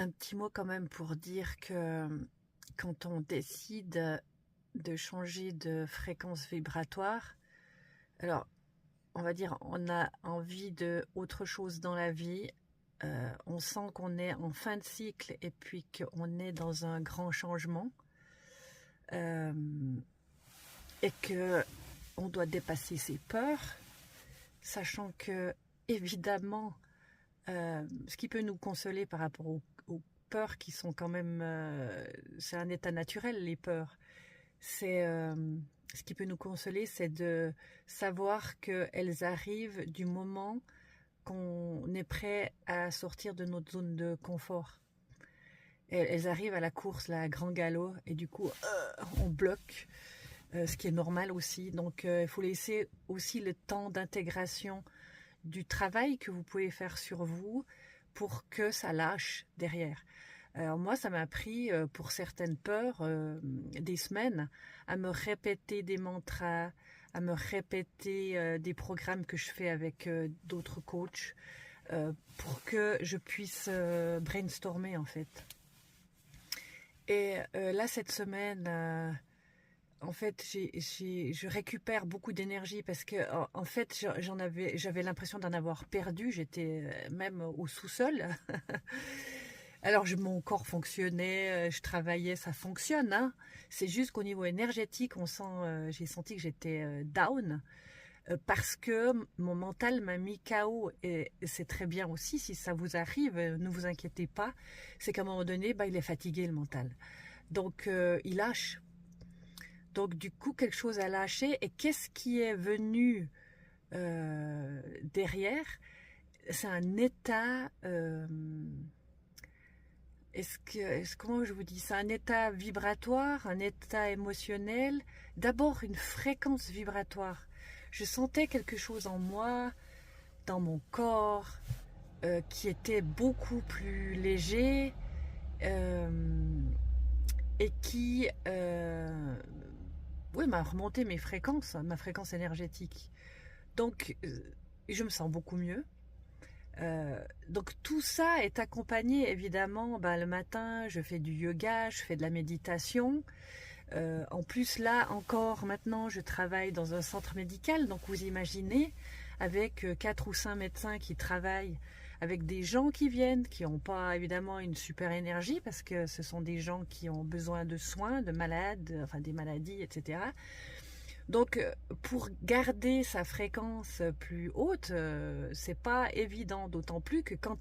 Un petit mot quand même pour dire que quand on décide de changer de fréquence vibratoire, alors on va dire on a envie de autre chose dans la vie, on sent qu'on est en fin de cycle et puis qu'on est dans un grand changement euh, et que on doit dépasser ses peurs, sachant que évidemment ce qui peut nous consoler par rapport aux peurs qui sont quand même... c'est un état naturel, les peurs. C'est, ce qui peut nous consoler, c'est de savoir qu'elles arrivent du moment qu'on est prêt à sortir de notre zone de confort. Elles arrivent à la course, là, à grand galop, et du coup, on bloque, ce qui est normal aussi. Donc, il faut laisser aussi le temps d'intégration du travail que vous pouvez faire sur vous pour que ça lâche derrière. Alors moi, ça m'a pris, pour certaines peurs, des semaines à me répéter des mantras, à me répéter des programmes que je fais avec d'autres coachs pour que je puisse brainstormer en fait. Et là, cette semaine, en fait, je récupère beaucoup d'énergie parce que, en fait, j'avais l'impression d'en avoir perdu. J'étais même au sous-sol. Alors, mon corps fonctionnait, je travaillais, ça fonctionne, hein. C'est juste qu'au niveau énergétique, j'ai senti que j'étais down parce que mon mental m'a mis KO. Et c'est très bien aussi, si ça vous arrive, ne vous inquiétez pas. C'est qu'à un moment donné, il est fatigué, le mental. Donc, il lâche. Donc du coup, quelque chose a lâché. Et qu'est-ce qui est venu derrière? C'est un état... comment je vous dis? C'est un état vibratoire, un état émotionnel. D'abord, une fréquence vibratoire. Je sentais quelque chose en moi, dans mon corps, qui était beaucoup plus léger et qui... oui, m'a remonté ma fréquence énergétique. Donc, je me sens beaucoup mieux. Donc tout ça est accompagné évidemment, le matin je fais du yoga, je fais de la méditation. En plus là encore maintenant je travaille dans un centre médical, donc vous imaginez avec 4 ou 5 médecins qui travaillent avec des gens qui viennent, qui n'ont pas évidemment une super énergie parce que ce sont des gens qui ont besoin de soins, de malades, enfin des maladies, etc. Donc, pour garder sa fréquence plus haute, c'est pas évident, d'autant plus que quand